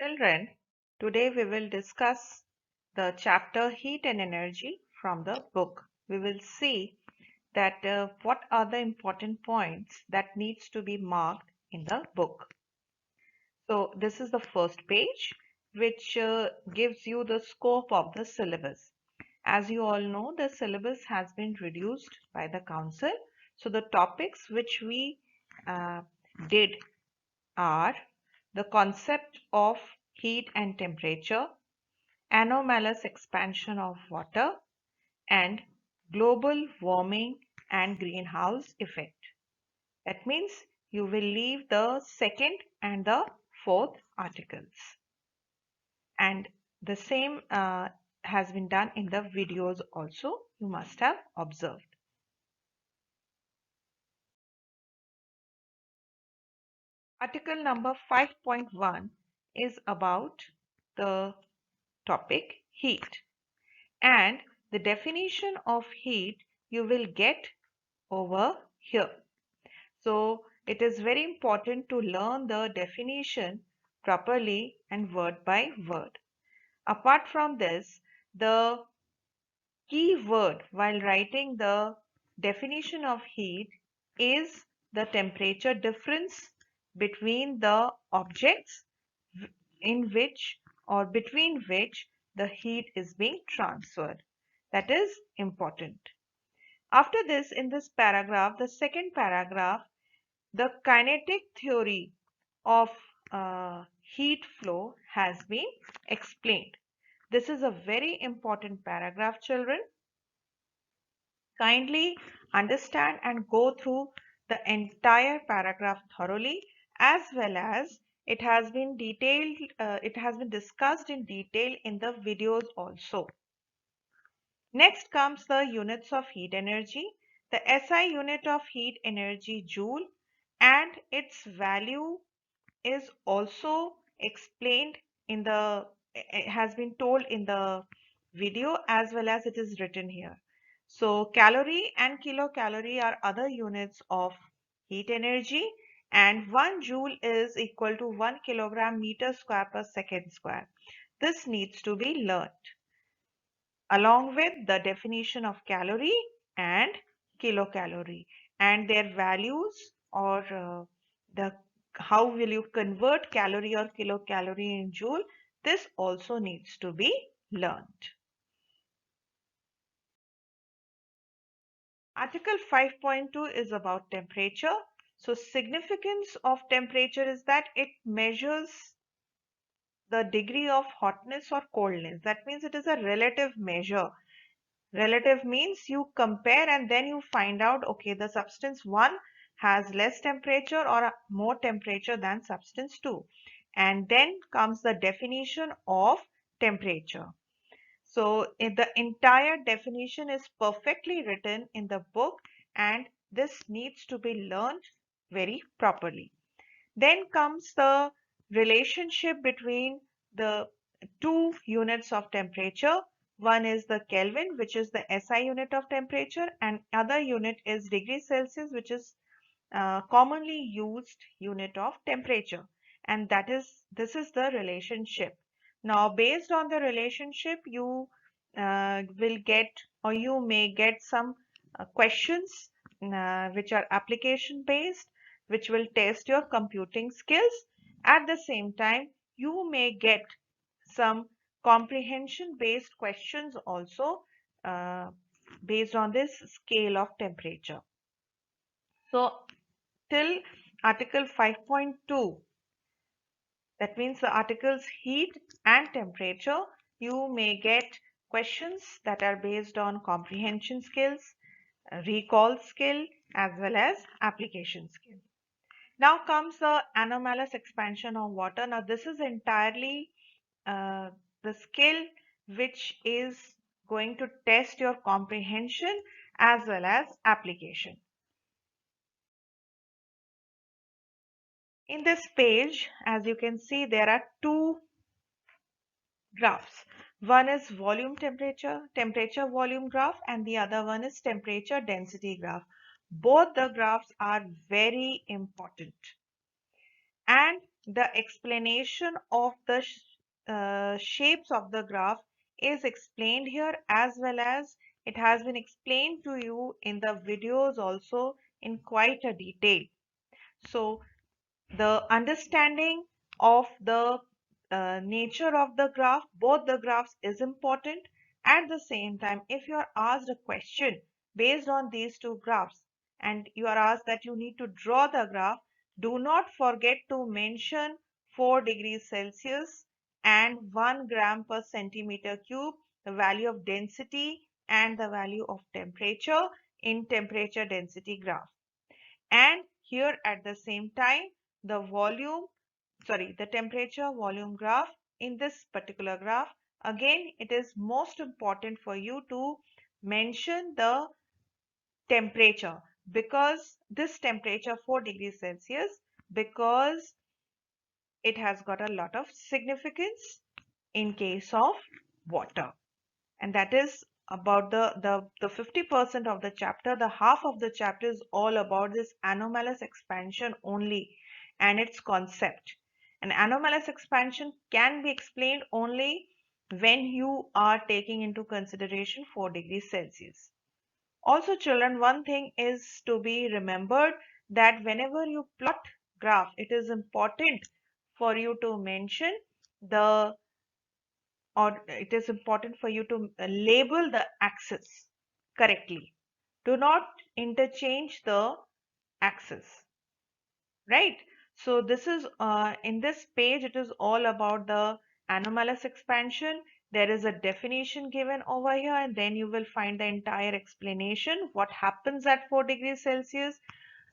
Children, today we will discuss the chapter Heat and Energy from the book. We will see that what are the important points that needs to be marked in the book. So this is the first page which gives you the scope of the syllabus. As you all know, the syllabus has been reduced by the council. So the topics which we uh, did are the concept of heat and temperature, anomalous expansion of water, and global warming and greenhouse effect. That means you will leave the second and the fourth articles. And the same has been done in the videos also, you must have observed. Article number 5.1 is about the topic heat. And the definition of heat you will get over here. So it is very important to learn the definition properly and word by word. Apart from this, the key word while writing the definition of heat is the temperature difference between the objects in which or between which the heat is being transferred. That is important. After this, in this paragraph, the second paragraph, the kinetic theory of heat flow has been explained. This is a very important paragraph, children. Kindly understand and go through the entire paragraph thoroughly, as well as it has been discussed in detail in the videos also. Next comes the units of heat energy. The SI unit of heat energy joule, and its value is also explained in the it has been told in the video as well as it is written here. So calorie and kilocalorie are other units of heat energy, and 1 joule is equal to 1 kilogram meter square per second square. This needs to be learnt along with the definition of calorie and kilocalorie and their values, or the how will you convert calorie or kilocalorie in joule. This also needs to be learned. Article 5.2 is about temperature. So significance of temperature is that it measures the degree of hotness or coldness. That means it is a relative measure. Relative means you compare and then you find out, okay, the substance 1 has less temperature or more temperature than substance 2. And then comes the definition of temperature. So the entire definition is perfectly written in the book, and this needs to be learned very properly. Then comes the relationship between the two units of temperature. One is the Kelvin, which is the SI unit of temperature, and other unit is degree Celsius, which is commonly used unit of temperature. And this is the relationship. Now, based on the relationship, you will get, or you may get some questions which are application based, which will test your computing skills. At the same time, you may get some comprehension based questions also based on this scale of temperature. So till article 5.2, that means the articles heat and temperature, you may get questions that are based on comprehension skills, recall skill, as well as application skill. Now comes the anomalous expansion of water. Now this is entirely the skill which is going to test your comprehension as well as application. In this page, as you can see, there are two graphs. One is volume temperature volume graph, and the other one is temperature density graph. Both the graphs are very important. And the explanation of the shapes of the graph is explained here, as well as it has been explained to you in the videos also in quite a detail. So the understanding of the nature of the graph, both the graphs, is important. At the same time, if you are asked a question based on these two graphs and you are asked that you need to draw the graph, do not forget to mention 4 degrees Celsius and 1 gram per centimeter cube, the value of density and the value of temperature in temperature density graph. And here at the same time, the the temperature volume graph in this particular graph, again, it is most important for you to mention the temperature, because this temperature 4 degrees Celsius, because it has got a lot of significance in case of water. And that is about the 50% of the chapter. The half of the chapter is all about this anomalous expansion only and its concept. An anomalous expansion can be explained only when you are taking into consideration 4 degrees Celsius. Also, children, one thing is to be remembered, that whenever you plot graph, it is important for you to mention the or it is important for you to label the axis correctly. Do not interchange the axis, right? So this is in this page, it is all about the anomalous expansion. There is a definition given over here, and then you will find the entire explanation, what happens at 4 degrees Celsius,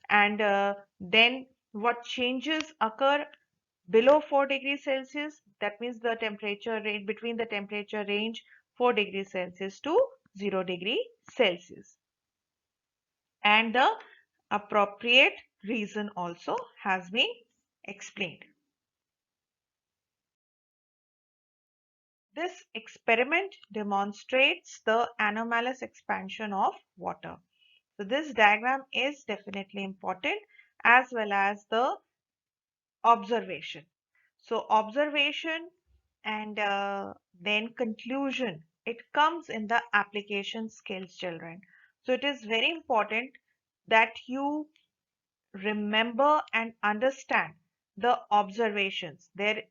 and then what changes occur below 4 degrees Celsius. That means the temperature range, between the temperature range 4 degrees Celsius to 0 degree Celsius. And the appropriate reason also has been explained. This experiment demonstrates the anomalous expansion of water. So this diagram is definitely important, as well as the observation. So observation and then conclusion, it comes in the application skills, children. So it is very important that you remember and understand the observations. There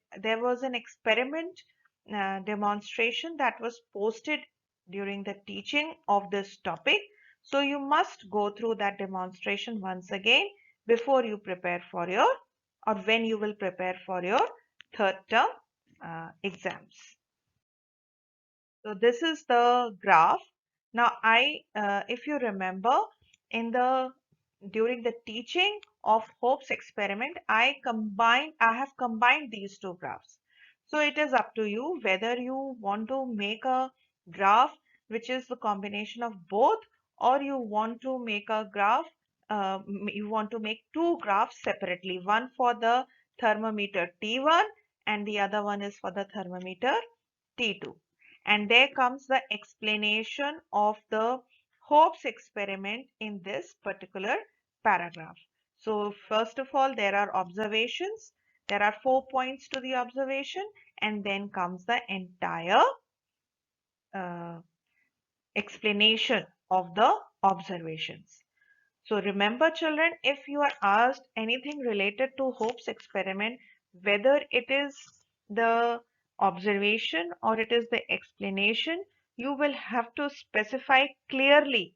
was an experiment demonstration that was posted during the teaching of this topic. So you must go through that demonstration once again before you prepare for your, or when you will prepare for your third term exams. So this is the graph. Now if you remember, in the during the teaching of Hope's experiment, I have combined these two graphs. So it is up to you whether you want to make a graph which is the combination of both, or you want to make a graph, you want to make two graphs separately, one for the thermometer T1 and the other one is for the thermometer T2. And there comes the explanation of the Hope's experiment in this particular paragraph. So first of all, there are observations. There are 4 points to the observation, and then comes the entire uh, explanation of the observations. So remember, children, if you are asked anything related to Hope's experiment, whether it is the observation or it is the explanation, you will have to specify clearly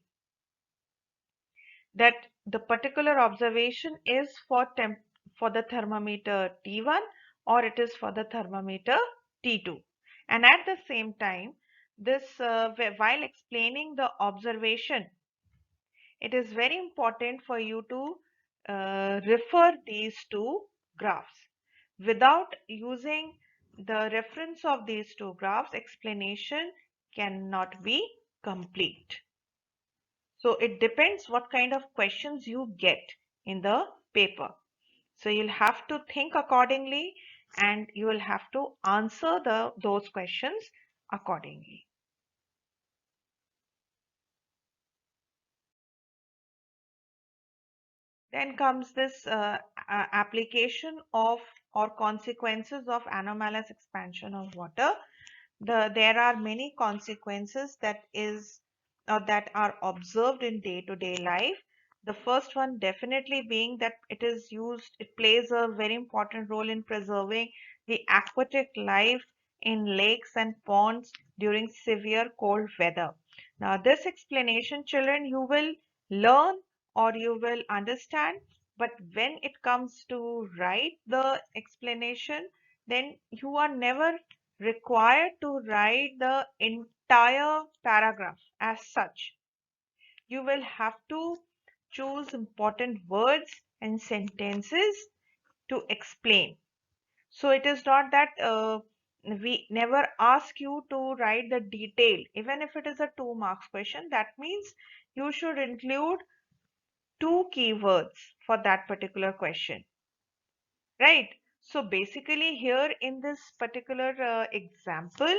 that the particular observation is for the thermometer T1 or it is for the thermometer T2. And at the same time, while explaining the observation, it is very important for you to refer these two graphs. Without using the reference of these two graphs, explanation cannot be complete. So it depends what kind of questions you get in the paper. So you'll have to think accordingly and you will have to answer those questions accordingly. Then comes this application of or consequences of anomalous expansion of water. There are many consequences that is or that are observed in day-to-day life. The first one definitely being that it plays a very important role in preserving the aquatic life in lakes and ponds during severe cold weather. Now, this explanation, children, you will learn or you will understand, but when it comes to write the explanation, then you are never required to write the entire paragraph as such. You will have to choose important words and sentences to explain. So it is not that we never ask you to write the detail. Even if it is a 2 marks question, that means you should include 2 keywords for that particular question. Right. So basically here in this particular example,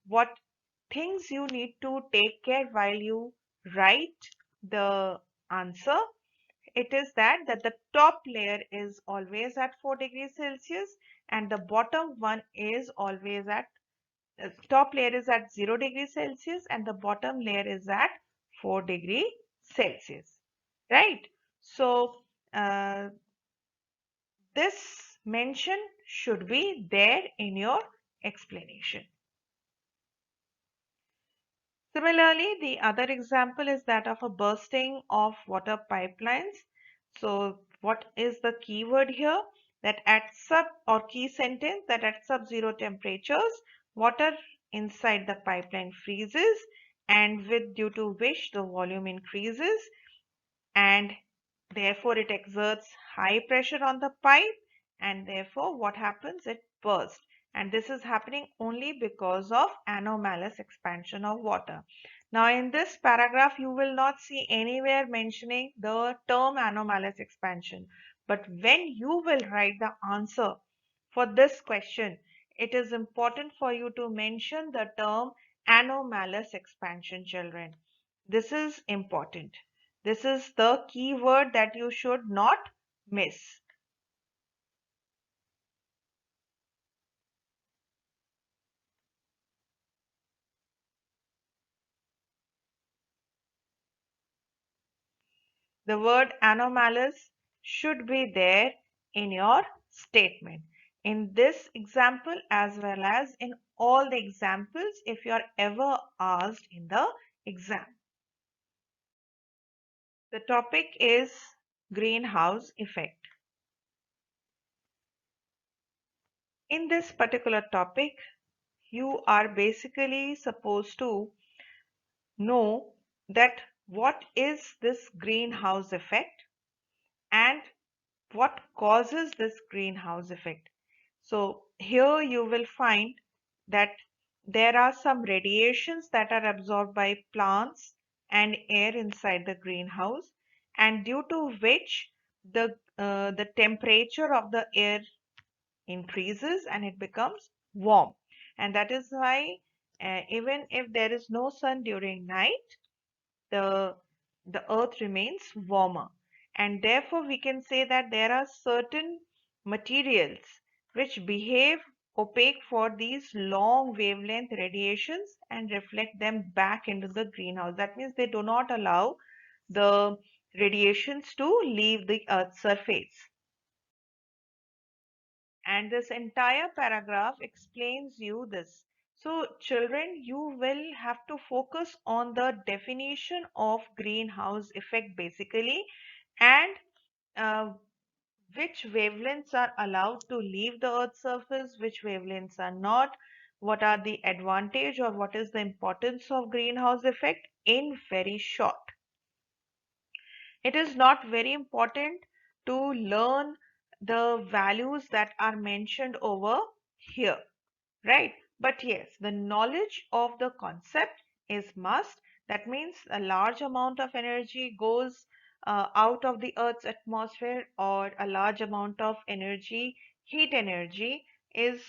what things you need to take care while you write the answer, it is that the top layer is always at 4 degrees Celsius and the bottom one is always at top layer is at 0 degrees Celsius and the bottom layer is at 4 degree Celsius. Right. So this mention should be there in your explanation. Similarly, the other example is that of a bursting of water pipelines. So what is the keyword here? That at sub or key sentence that at sub-zero temperatures, water inside the pipeline freezes and with due to which the volume increases and therefore it exerts high pressure on the pipe and therefore what happens? It bursts. And this is happening only because of anomalous expansion of water. Now in this paragraph you will not see anywhere mentioning the term anomalous expansion. But when you will write the answer for this question, it is important for you to mention the term anomalous expansion, children. This is important. This is the key word that you should not miss. The word anomalous should be there in your statement. In this example as well as in all the examples if you are ever asked in the exam. The topic is greenhouse effect. In this particular topic, you are basically supposed to know that what is this greenhouse effect and what causes this greenhouse effect. So here you will find that there are some radiations that are absorbed by plants and air inside the greenhouse and due to which the temperature of the air increases and it becomes warm. And that is why even if there is no sun during night, the the earth remains warmer, and therefore we can say that there are certain materials which behave opaque for these long wavelength radiations and reflect them back into the greenhouse. That means they do not allow the radiations to leave the earth's surface. And this entire paragraph explains you this. So children, you will have to focus on the definition of greenhouse effect basically, and uh, which wavelengths are allowed to leave the earth's surface, which wavelengths are not, what are the advantage or what is the importance of greenhouse effect in very short. It is not very important to learn the values that are mentioned over here, right? But yes, the knowledge of the concept is must. That means a large amount of energy goes out of the Earth's atmosphere, or a large amount of energy, heat energy, is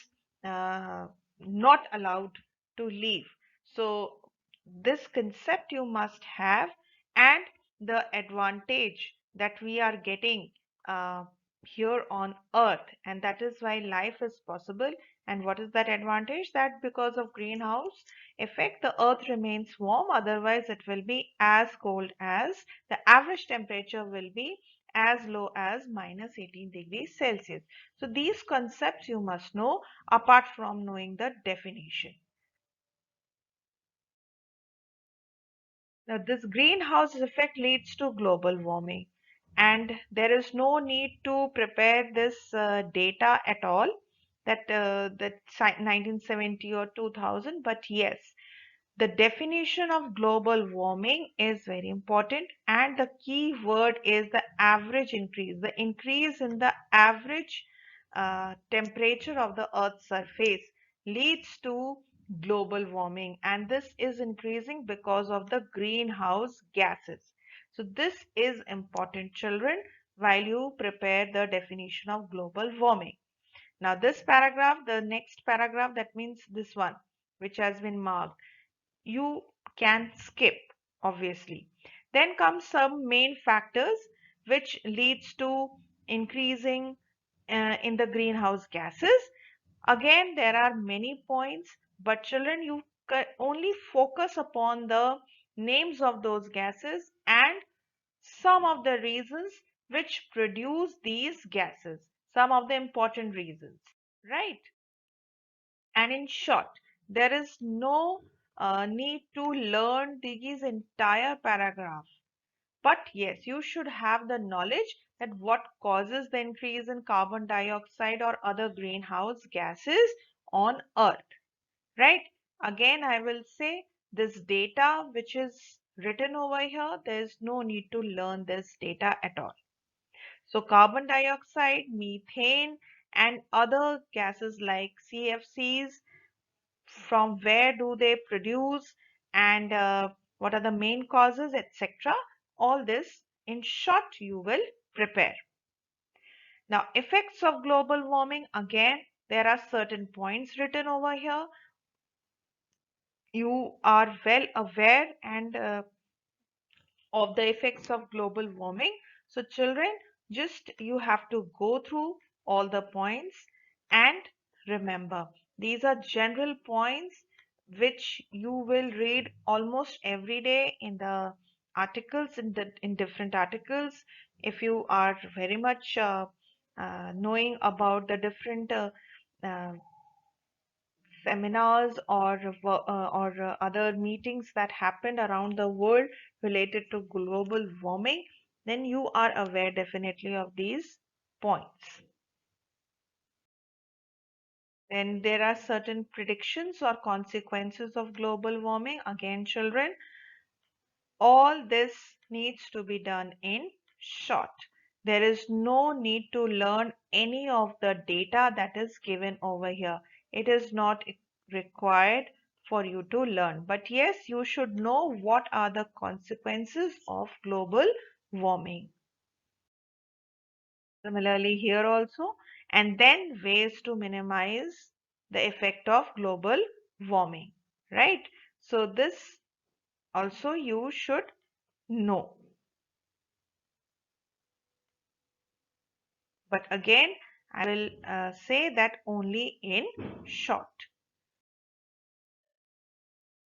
uh, not allowed to leave. So this concept you must have, and the advantage that we are getting uh, here on earth, and that is why life is possible. And what is that advantage? That because of greenhouse effect the earth remains warm, otherwise it will be as cold as the average temperature will be as low as minus 18 degrees Celsius. So these concepts you must know apart from knowing the definition. Now, this greenhouse effect leads to global warming, and there is no need to prepare this data at all that 1970 or 2000. But yes, the definition of global warming is very important, and the key word is the average increase. The increase in the average temperature of the Earth's surface leads to global warming, and this is increasing because of the greenhouse gases. So, this is important, children, while you prepare the definition of global warming. Now, this paragraph, the next paragraph, that means this one, which has been marked, you can skip, obviously. Then comes some main factors which leads to increasing in the greenhouse gases. Again, there are many points, but children, you can only focus upon the names of those gases and some of the reasons which produce these gases, some of the important reasons, right? And in short, there is no need to learn these entire paragraph. But yes, you should have the knowledge that what causes the increase in carbon dioxide or other greenhouse gases on Earth, right? Again, I will say this data which is written over here, there is no need to learn this data at all. So carbon dioxide, methane, and other gases like CFCs, from where do they produce, and what are the main causes, etc. All this in short you will prepare. Now, effects of global warming, again there are certain points written over here. You are well aware and of the effects of global warming. So children, just you have to go through all the points and remember these are general points which you will read almost every day in the articles, in different articles. If you are very much knowing about the different uh, seminars or other meetings that happened around the world related to global warming, then you are aware definitely of these points. Then there are certain predictions or consequences of global warming. Again, children, all this needs to be done in short. There is no need to learn any of the data that is given over here. It is not required for you to learn. But yes, you should know what are the consequences of global warming. Similarly, here also, and then ways to minimize the effect of global warming, right? So, this also you should know. But again, I will say that only in short.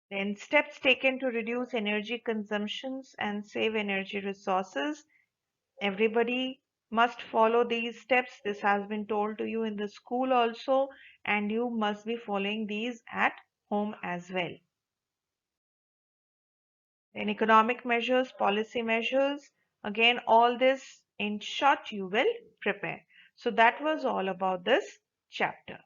Then steps taken to reduce energy consumptions and save energy resources. Everybody must follow these steps. This has been told to you in the school also, and you must be following these at home as well. Then economic measures, policy measures, again, all this in short you will prepare. So that was all about this chapter.